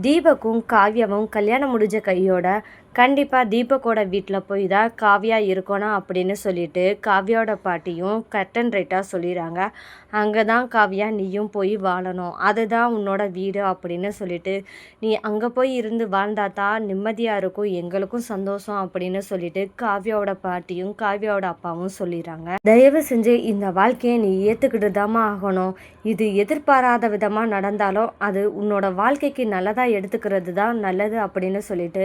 தீபக்கும் காவ்யாவும் கல்யாணம் முடிஞ்ச கையோட கண்டிப்பாக தீபக்கோட வீட்டில் போய் தான் காவ்யா இருக்கணும் அப்படின்னு சொல்லிட்டு காவ்யாவோட பாட்டியும் கட்டன் ரைட்டாக சொல்லிடுறாங்க. அங்கே தான் காவ்யா நீயும் போய் வாழணும், அதுதான் உன்னோட வீடு அப்படின்னு சொல்லிட்டு நீ அங்கே போய் இருந்து வாழ்ந்தா தான் நிம்மதியாக இருக்கும், எங்களுக்கும் சந்தோஷம் அப்படின்னு சொல்லிட்டு காவ்யாவோட பாட்டியும் காவ்யாவோட அப்பாவும் சொல்லிடுறாங்க. தயவு செஞ்சு இந்த வாழ்க்கையை நீ ஏற்றுக்கிட்டு தாமா ஆகணும். இது எதிர்பாராத விதமாக நடந்தாலும் அது உன்னோட வாழ்க்கைக்கு நல்லதாக எடுத்துக்கிறது தான் நல்லது அப்படின்னு சொல்லிட்டு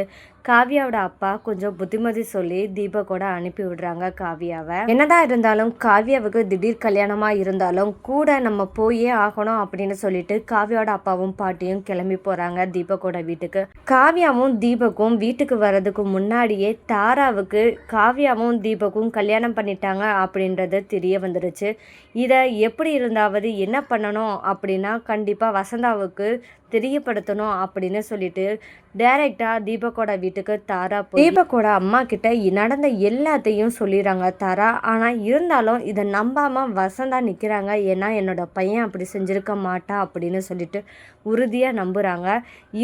காவ்யாவோட அப்பா கொஞ்சம் புத்திமதி சொல்லி தீபக்கோட அனுப்பி விடுறாங்க காவ்யாவை. என்னதான் இருந்தாலும் காவ்யாவுக்கு திடீர் கல்யாணமா இருந்தாலும் கூட நம்ம போயே ஆகணும் அப்படின்னு சொல்லிட்டு காவ்யாவோட அப்பாவும் பாட்டியும் கிளம்பி போறாங்க தீபக்கோட வீட்டுக்கு. காவ்யாவும் தீபக்கும் வீட்டுக்கு வர்றதுக்கு முன்னாடியே தாராவுக்கு காவ்யாவும் தீபக்கும் கல்யாணம் பண்ணிட்டாங்க அப்படின்றது தெரிய வந்துருச்சு. இதை எப்படி இருந்தாவது என்ன பண்ணணும் அப்படின்னா கண்டிப்பாக வசந்தாவுக்கு தெரியப்படுத்தணும் அப்படின்னு சொல்லிட்டு டைரெக்டாக தீபக்கோட வீட்டுக்கு தாரா போய் தீபக்கோட அம்மா கிட்ட நடந்த எல்லாத்தையும் சொல்லிடுறாங்க தாரா. ஆனால் இருந்தாலும் இதை நம்பாமல் வசந்தா நிற்கிறாங்க. ஏன்னா என்னோட பையன் அப்படி செஞ்சுருக்க மாட்டா அப்படின்னு சொல்லிட்டு உறுதியாக நம்புகிறாங்க.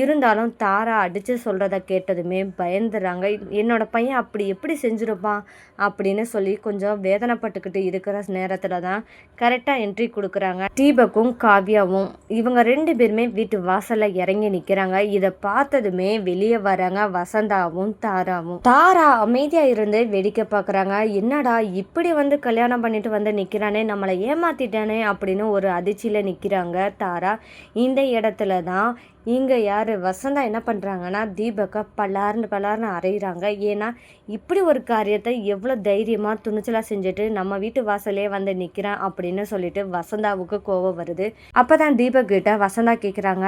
இருந்தாலும் தாரா அடித்து சொல்கிறத கேட்டதுமே பயந்துடுறாங்க. என்னோட பையன் அப்படி எப்படி செஞ்சுருப்பான் அப்படின்னு சொல்லி கொஞ்சம் வேதனைப்பட்டுக்கிட்டு இருக்கிற நேரத்தில் தான் கரெக்டாக என்ட்ரி கொடுக்குறாங்க தீபக்கும் காவ்யாவும். இவங்க ரெண்டு பேருமே வீட்டு வாசலில் இறங்கி நிற்கிறாங்க. இதை பார்த்ததுமே வெளியே வராங்க வசந்தாவும் தாராவும். தாரா அமைதியா இருந்து வேடிக்கை பார்க்குறாங்க. என்னடா இப்படி வந்து கல்யாணம் பண்ணிட்டு வந்து நிற்கிறானே, நம்மளை ஏமாத்திட்டானே அப்படின்னு ஒரு அதிர்ச்சியில் நிற்கிறாங்க தாரா. இந்த இடத்துல தான் இங்கே யார் வசந்தா என்ன பண்ணுறாங்கன்னா தீபக்கை பலார்னு அறையிறாங்க. ஏன்னா இப்படி ஒரு காரியத்தை எவ்வளோ தைரியமாக துணிச்சலாக செஞ்சுட்டு நம்ம வீட்டு வாசலே வந்து நிற்கிறான் அப்படின்னு சொல்லிட்டு வசந்தாவுக்கு கோபம் வருது. அப்போ தான் தீபக் கிட்ட வசந்தா கேட்குறாங்க,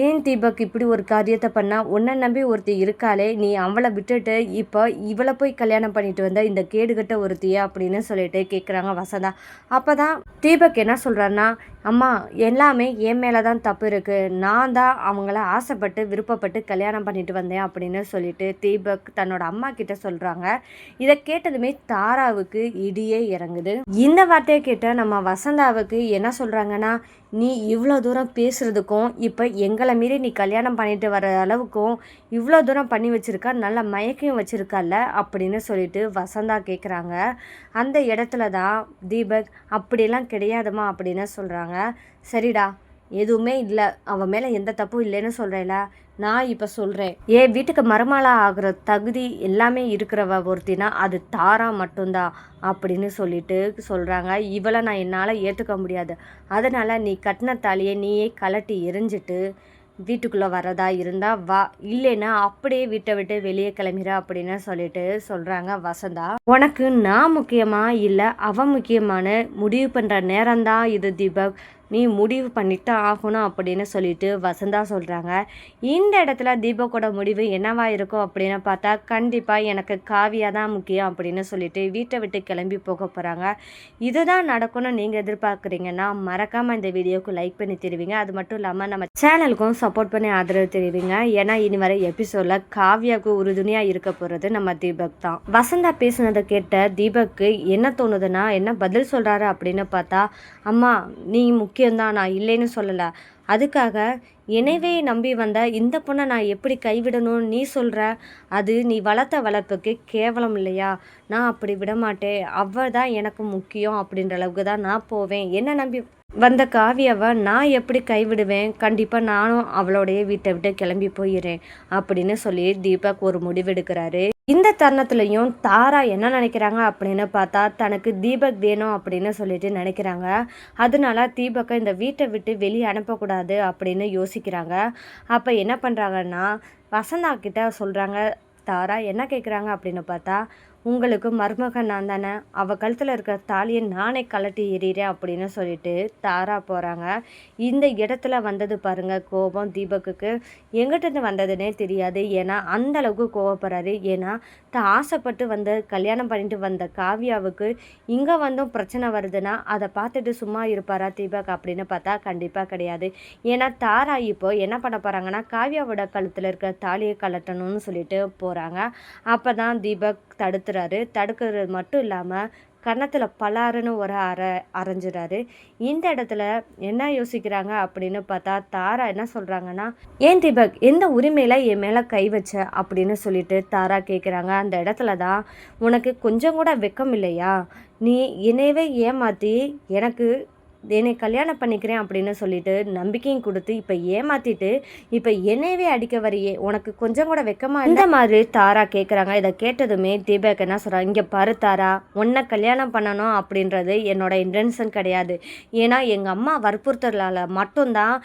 ஏன் தீபக் இப்படி ஒரு காரியத்தை பண்ணால், உன்னை நம்பி ஒருத்தி இருக்காளே, நீ அவளை விட்டுட்டு இப்போ இவளை போய் கல்யாணம் பண்ணிட்டு வந்த இந்த கேடுகட்ட ஒருத்தியா அப்படின்னு சொல்லிட்டு கேட்குறாங்க வசந்தா. அப்போ தான் தீபக் என்ன சொல்கிறான்னா, அம்மா எல்லாமே என் மேலே தான் தப்பு இருக்குது, நான் தான் அவங்கள ஆசைப்பட்டு விருப்பப்பட்டு கல்யாணம் பண்ணிட்டு வந்தேன் அப்படின்னு சொல்லிட்டு தீபக் தன்னோட அம்மா கிட்ட சொல்கிறாங்க. இதை கேட்டதுமே தாராவுக்கு இடியே இறங்குது. இந்த வார்த்தையை கேட்ட நம்ம வசந்தாவுக்கு என்ன சொல்கிறாங்கன்னா, நீ இவ்வளோ தூரம் பேசுகிறதுக்கும் இப்போ எங்களை மீறி நீ கல்யாணம் பண்ணிட்டு வர அளவுக்கும் இவ்வளோ தூரம் பண்ணி வச்சுருக்கா, நல்லா மயக்கையும் வச்சுருக்கால அப்படின்னு சொல்லிட்டு வசந்தா கேட்குறாங்க. அந்த இடத்துல தான் தீபக் அப்படிலாம் கிடையாதுமா அப்படின்னு சொல்கிறாங்க. சரிடா, எதுவுமே இல்லை, அவன் மேலே எந்த தப்பும் இல்லைன்னு சொல்கிறேன்ல, நான் இப்போ சொல்கிறேன், என் வீட்டுக்கு மருமகளா ஆகிற தகுதி எல்லாமே இருக்கிறவ ஒருத்தினா அது தாரா மட்டும்தான் அப்படின்னு சொல்லிட்டு சொல்கிறாங்க. இவளை நான் என்னால் ஏற்றுக்க முடியாது, அதனால் நீ கட்டின தாலியை நீயே கலட்டி எரிஞ்சிட்டு வீட்டுக்குள்ளே வரதா இருந்தால் வா, இல்லைன்னா அப்படியே வீட்டை விட்டு வெளியே கிளம்பிற அப்படின்னு சொல்லிட்டு சொல்கிறாங்க வசந்தா. உனக்கு நான் முக்கியமா இல்லை அவன் முக்கியமான முடிவு பண்ணுற நேரம்தான் இது தீபக், நீ முடிவு பண்ணிட்டு ஆகணும் அப்படின்னு சொல்லிட்டு வசந்தா சொல்கிறாங்க. இந்த இடத்துல தீபக்கோட முடிவு என்னவா இருக்கும் அப்படின்னு பார்த்தா கண்டிப்பாக எனக்கு காவியா தான் முக்கியம் அப்படின்னு சொல்லிட்டு வீட்டை விட்டு கிளம்பி போக போகிறாங்க. இதுதான் நடக்கணும்னு நீங்கள் எதிர்பார்க்குறீங்கன்னா மறக்காமல் இந்த வீடியோவுக்கு லைக் பண்ணி தெரிவிங்க. அது மட்டும் இல்லாமல் நம்ம சேனலுக்கும் சப்போர்ட் பண்ணி ஆதரவு தெரிவிங்க. ஏன்னா இனி வர எபிசோடில் காவியாவுக்கு உறுதுணையாக இருக்க போகிறது நம்ம தீபக் தான். வசந்தா பேசுனதை கேட்ட தீபக்கு என்ன தோணுதுன்னா, என்ன பதில் சொல்கிறாரு அப்படின்னு பார்த்தா, அம்மா நீ முக்கியம்தான், நான் இல்லைன்னு சொல்லலை, அதுக்காக என்னவே நம்பி வந்த இந்த பொண்ணை நான் எப்படி கைவிடணும்னு நீ சொல்கிற, அது நீ வளர்த்த வளர்ப்புக்கு கேவலம் இல்லையா, நான் அப்படி விட மாட்டேன், அவள் தான் எனக்கு முக்கியம் அப்படின்ற அளவுக்கு தான் நான் போவேன், என்ன நம்பி வந்த காவியாவை நான் எப்படி கைவிடுவேன், கண்டிப்பாக நானும் அவளோடைய வீட்டை விட்டு கிளம்பி போயிடுறேன் அப்படின்னு சொல்லி தீபக் ஒரு முடிவெடுக்கிறாரு. இந்த தருணத்துலையும் தாரா என்ன நினைக்கிறாங்க அப்படின்னு பார்த்தா, தனக்கு தீபக் வேணும் அப்படின்னு சொல்லிட்டு நினைக்கிறாங்க. அதனால தீபக்கை இந்த வீட்டை விட்டு வெளியே அனுப்பக்கூடாது அப்படின்னு யோசிக்கிறாங்க. அப்போ என்ன பண்ணுறாங்கன்னா வசந்தா கிட்ட சொல்கிறாங்க. தாரா என்ன கேட்குறாங்க அப்படின்னு பார்த்தா, உங்களுக்கு மருமகன் நான் தானே, அவள் கழுத்தில் இருக்கிற தாலியை நானே கலட்டி எறிகிறேன் அப்படின்னு சொல்லிட்டு தாரா போகிறாங்க. இந்த இடத்துல வந்தது பாருங்கள் கோபம் தீபக்குக்கு, எங்கிட்டேருந்து வந்ததுன்னே தெரியாது. ஏன்னா அந்த அளவுக்கு கோவப்படுறாரு. ஏன்னா ஆசைப்பட்டு வந்து கல்யாணம் பண்ணிட்டு வந்த காவியாவுக்கு இங்கே வந்தும் பிரச்சனை வருதுன்னா அதை பார்த்துட்டு சும்மா இருப்பாரா தீபக் அப்படின்னு பார்த்தா கண்டிப்பாக கிடையாது. ஏன்னா தாரா இப்போ என்ன பண்ண போகிறாங்கன்னா காவியாவோட கழுத்தில் இருக்கிற தாலியை கலட்டணும்னு சொல்லிட்டு போகிறாங்க. அப்போ தான் தீபக் தடுக்கிறது மட்டும் இல்லாமல் கன்னத்தில் பலாருன்னு ஒரு அரைஞ்சிடாரு. இந்த இடத்துல என்ன யோசிக்கிறாங்க அப்படின்னு பார்த்தா தாரா என்ன சொல்கிறாங்கன்னா, ஏன் தீபக் எந்த உரிமையில் என் மேலே கை வச்ச அப்படின்னு சொல்லிட்டு தாரா கேட்குறாங்க. அந்த இடத்துல தான், உனக்கு கொஞ்சம் கூட வெக்கம் இல்லையா? நீ என்னையவே ஏமாற்றி எனக்கு என்னை கல்யாணம் பண்ணிக்கிறேன் அப்படின்னு சொல்லிட்டு நம்பிக்கையும் கொடுத்து இப்போ ஏமாத்திட்டு இப்போ என்னையவே அடிக்க வரியே, உனக்கு கொஞ்சம் கூட வெக்கமா? இந்த மாதிரி தாரா கேட்குறாங்க. இதை கேட்டதுமே தீபக் என்ன சொல்கிறாங்க, இங்கே பாரு தாரா, உன்னை கல்யாணம் பண்ணணும் அப்படின்றது என்னோட இன்டென்ஷன் கிடையாது. ஏன்னா எங்கள் அம்மா வற்புறுத்தலால் மட்டும்தான்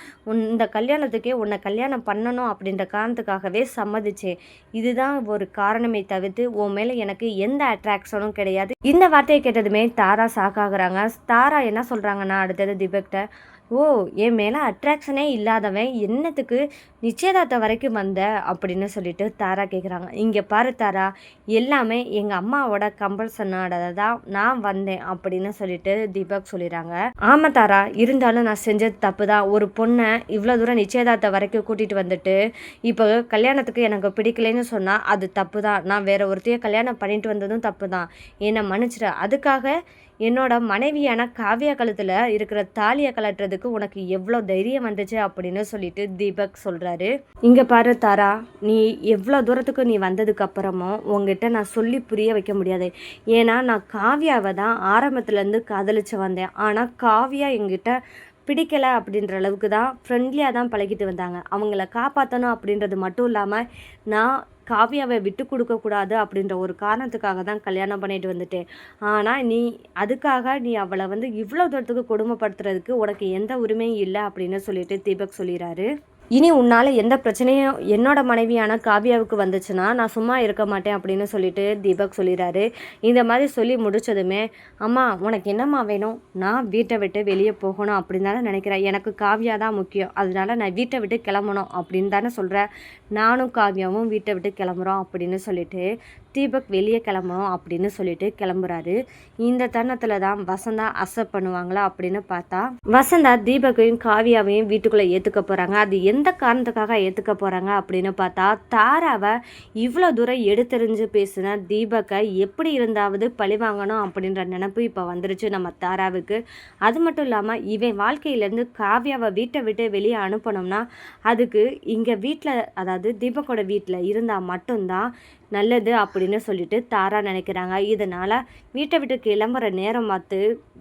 இந்த கல்யாணத்துக்கே உன்னை கல்யாணம் பண்ணணும் அப்படின்ற காரணத்துக்காகவே சம்மதிச்சேன். இதுதான் ஒரு காரணமே தவிர்த்து உன் மேலே எனக்கு எந்த அட்ராக்ஷனும் கிடையாது. இந்த வார்த்தையை கேட்டதுமே தாரா ஷாக்காகிறாங்க. தாரா என்ன சொல்கிறாங்கன்னா அடுத்தது தீபக்கிட்ட, ஓ என் மேலே அட்ராக்ஷனே இல்லாதவன் என்னத்துக்கு நிச்சயதார்த்தம் வரைக்கும் வந்த அப்படின்னு சொல்லிட்டு தாரா கேட்குறாங்க. இங்கே பாரு தாரா, எல்லாமே எங்கள் அம்மாவோட கம்பல்சனோட தான் நான் வந்தேன் அப்படின்னு சொல்லிட்டு தீபக் சொல்லிடுறாங்க. ஆமாம் தாரா, இருந்தாலும் நான் செஞ்சது தப்பு தான். ஒரு பொண்ணை இவ்வளோ தூரம் நிச்சயதார்த்தம் வரைக்கும் கூட்டிகிட்டு வந்துட்டு இப்போ கல்யாணத்துக்கு எனக்கு பிடிக்கலைன்னு சொன்னால் அது தப்பு தான். நான் வேற ஒருத்தையும் கல்யாணம் பண்ணிட்டு வந்ததும் தப்பு தான். என்னை மன்னிச்சிட. அதுக்காக என்னோட மனைவியான காவியா கழுத்தில் இருக்கிற தாலியை கலட்டுறதுக்கு உனக்கு எவ்வளோ தைரியம் வந்துச்சு அப்படின்னு சொல்லிட்டு தீபக் சொல்கிறாரு. இங்கே பாரு தாரா, நீ எவ்வளோ தூரத்துக்கு நீ வந்ததுக்கு அப்புறமும் உங்ககிட்ட நான் சொல்லி புரிய வைக்க முடியாது. ஏன்னா நான் காவியாவை தான் ஆரம்பத்துலேருந்து காதலிச்சு வந்தேன். ஆனால் காவியா எங்கிட்ட பிடிக்கலை அப்படின்ற அளவுக்கு தான் ஃப்ரெண்ட்லியாக தான் பழகிட்டு வந்தாங்க. அவங்கள காப்பாற்றணும் அப்படின்றது மட்டும் இல்லாமல் நான் காவியாவை விட்டு கொடுக்கக்கூடாது அப்படின்ற ஒரு காரணத்துக்காக தான் கல்யாணம் பண்ணிட்டு வந்துட்டேன். ஆனால் நீ அதுக்காக நீ அவளை இவ்வளோ தூரத்துக்கு கொடுமைப்படுத்துறதுக்கு உனக்கு எந்த உரிமையும் இல்லை அப்படின்னு சொல்லிட்டு தீபக் சொல்லிடுறாரு. இனி உன்னால் எந்த பிரச்சனையும் என்னோட மனைவியான காவியாவுக்கு வந்துச்சுன்னா நான் சும்மா இருக்க மாட்டேன் அப்படின்னு சொல்லிட்டு தீபக் சொல்லிடுறாரு. இந்த மாதிரி சொல்லி முடிச்சதுமே, அம்மா உனக்கு என்னம்மா வேணும்? நான் வீட்டை விட்டு வெளியே போகணும் அப்படின்னு தானே நினைக்கிறேன். எனக்கு காவியா தான் முக்கியம். அதனால நான் வீட்டை விட்டு கிளம்பணும் அப்படின்னு தானே சொல்கிறேன். நானும் காவியாவும் வீட்டை விட்டு கிளம்புறோம் அப்படின்னு சொல்லிட்டு தீபக் வெளியே கிளம்பணும் அப்படின்னு சொல்லிட்டு கிளம்புறாரு. இந்த தருணத்தில் தான் வசந்தா அக்செப்ட் பண்ணுவாங்களா அப்படின்னு பார்த்தா வசந்தா தீபக்கையும் காவியாவையும் வீட்டுக்குள்ளே ஏற்றுக்க போகிறாங்க. அது எந்த காரணத்துக்காக ஏற்றுக்க போகிறாங்க அப்படின்னு பார்த்தா, தாராவை இவ்வளோ தூரம் எடுத்தெறிஞ்சு பேசின தீபக்கை எப்படி இருந்தாவது பழி வாங்கணும் அப்படின்ற நினப்பு இப்போ வந்துருச்சு நம்ம தாராவுக்கு. அது மட்டும் இல்லாமல் இவன் வாழ்க்கையிலேருந்து காவியாவை வீட்டை விட்டு வெளியே அனுப்பணும்னா அதுக்கு இங்கே வீட்டில், அதாவது தீபக்கோட வீட்டில் இருந்தால் மட்டும்தான் நல்லது அப்படின்னு சொல்லிட்டு தாரா நினைக்கிறாங்க. இதனால் வீட்டை விட்டு கிளம்புற நேரம் பார்த்து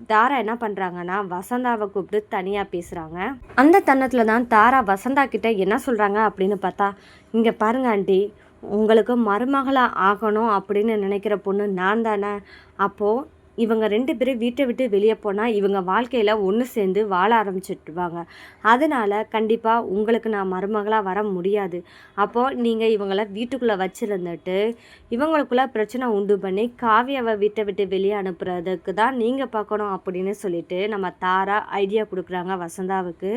தாரா என்ன பண்ணுறாங்கன்னா வசந்தாவை கூப்பிட்டு தனியாக பேசுகிறாங்க. அந்த தருணத்தில் தான் தாரா வசந்தா கிட்ட என்ன சொல்கிறாங்க அப்படின்னு பார்த்தா, இங்கே பாருங்க ஆண்டி, உங்களுக்கு மருமகளாக ஆகணும் அப்படின்னு நினைக்கிற பொண்ணு நான் தானே. அப்போது இவங்க 2 பேரும் வீட்டை விட்டு வெளியே போனால் இவங்க வாழ்க்கையில் ஒன்று சேர்ந்து வாழ ஆரம்பிச்சிட்டுருவாங்க. அதனால் கண்டிப்பாக உங்களுக்கு நான் மருமகளாக வர முடியாது. அப்போது நீங்கள் இவங்கள வீட்டுக்குள்ளே வச்சுருந்துட்டு இவங்களுக்குள்ளே பிரச்சனை உண்டு பண்ணி காவியாவை வீட்டை விட்டு வெளியே அனுப்புறதுக்கு தான் நீங்கள் பார்க்கணும் அப்படின்னு சொல்லிட்டு நம்ம தாரா ஐடியா கொடுக்குறாங்க வசந்தாவுக்கு.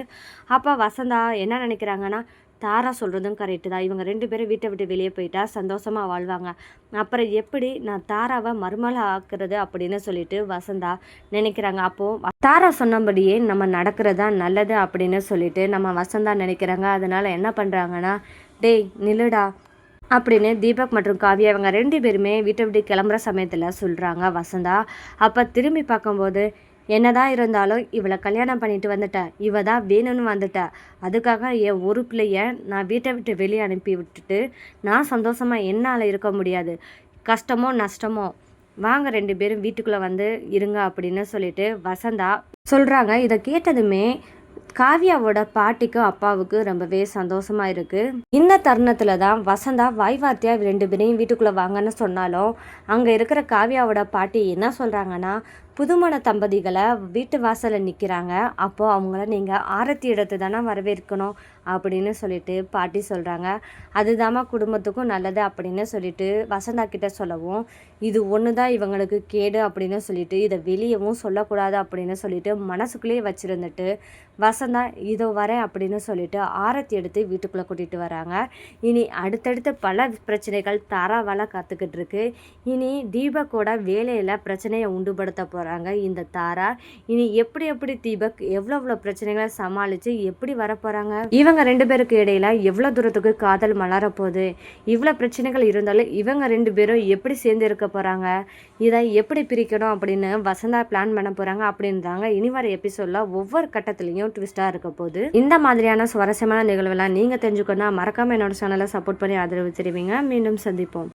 அப்போ வசந்தா என்ன நினைக்கிறாங்கன்னா, தாரா சொல்கிறதும் கரெக்டு தான். இவங்க 2 பேரும் வீட்டை விட்டு வெளியே போயிட்டா சந்தோஷமாக வாழ்வாங்க. அப்புறம் எப்படி நான் தாராவை மருமகளை ஆக்குறது அப்படின்னு சொல்லிட்டு வசந்தா நினைக்கிறாங்க. அப்போது தாரா சொன்னபடியே நம்ம நடக்கிறதா நல்லது அப்படின்னு சொல்லிட்டு நம்ம வசந்தா நினைக்கிறாங்க. அதனால் என்ன பண்ணுறாங்கன்னா, டேய் நில்லுடா அப்படின்னு தீபக் மற்றும் காவியா இவங்க 2 பேருமே வீட்டை விட்டு கிளம்புற சமயத்தில் சொல்கிறாங்க வசந்தா. அப்போ திரும்பி பார்க்கும்போது, என்னதான் இருந்தாலும் இவளை கல்யாணம் பண்ணிட்டு வந்துட்டேன், இவ தான் வேணும்னு வந்துட்டேன், அதுக்காக என் ஒரு பிள்ளைய நான் வீட்டை விட்டு வெளியே அனுப்பி விட்டுட்டு நான் சந்தோஷமாக என்னால் இருக்க முடியாது. கஷ்டமோ நஷ்டமோ வாங்க 2 பேரும் வீட்டுக்குள்ளே இருங்க அப்படின்னு சொல்லிட்டு வசந்தா சொல்கிறாங்க. இதை கேட்டதுமே காவியாவோட பாட்டிக்கும் அப்பாவுக்கு ரொம்பவே சந்தோஷமாக இருக்குது. இந்த தருணத்தில் தான் வசந்தா வாய்வார்த்தையாக 2 பேரையும் வீட்டுக்குள்ளே வாங்கன்னு சொன்னாலும் அங்கே இருக்கிற காவியாவோட பாட்டி என்ன சொல்கிறாங்கன்னா, புதுமண தம்பதிகளை வீட்டு வாசலில் நிற்கிறாங்க, அப்போது அவங்கள நீங்கள் ஆரத்தி எடுத்து தானே வரவேற்கணும் அப்படின்னு சொல்லிட்டு பாட்டி சொல்கிறாங்க. அதுதாம்மா குடும்பத்துக்கும் நல்லது அப்படின்னு சொல்லிட்டு வசந்தா கிட்ட சொல்லவும், இது ஒன்று தான் இவங்களுக்கு கேடு அப்படின்னு சொல்லிட்டு இதை வெளியவும் சொல்லக்கூடாது அப்படின்னு சொல்லிட்டு மனசுக்குள்ளேயே வச்சுருந்துட்டு வசந்தா இதோ வரேன் அப்படின்னு சொல்லிட்டு ஆரத்தி எடுத்து வீட்டுக்குள்ளே கூட்டிகிட்டு வராங்க. இனி அடுத்தடுத்து பல பிரச்சனைகள் தாராவால் காத்துக்கிட்டு இருக்கு. இனி தீபக்கோட வேலையில் பிரச்சனையை உண்டுபடுத்த போகிறாங்க போகிறாங்க இந்த தாரா. இனி எப்படி எப்படி தீபக் எவ்வளோ பிரச்சனைகளை சமாளித்து எப்படி வரப்போகிறாங்க, இவங்க 2 பேருக்கு இடையில எவ்வளோ தூரத்துக்கு காதல் மலரப்போகுது, இவ்வளோ பிரச்சனைகள் இருந்தாலும் இவங்க 2 பேரும் எப்படி சேர்ந்து இருக்க போகிறாங்க, இதை எப்படி பிரிக்கணும் அப்படின்னு வசந்தா பிளான் பண்ண போகிறாங்க அப்படின்றாங்க. இனி வர எபிசோடில் ஒவ்வொரு கட்டத்துலேயும் ட்விஸ்ட்டாக இருக்க போகுது. இந்த மாதிரியான சுவாரஸ்யமான நிகழ்வுலாம் நீங்கள் தெரிஞ்சுக்கணும்னா மறக்காமல் என்னோட சேனலை சப்போர்ட் பண்ணி ஆதரவு தெரிவிங்க. மீண்டும் சந்திப்போம்.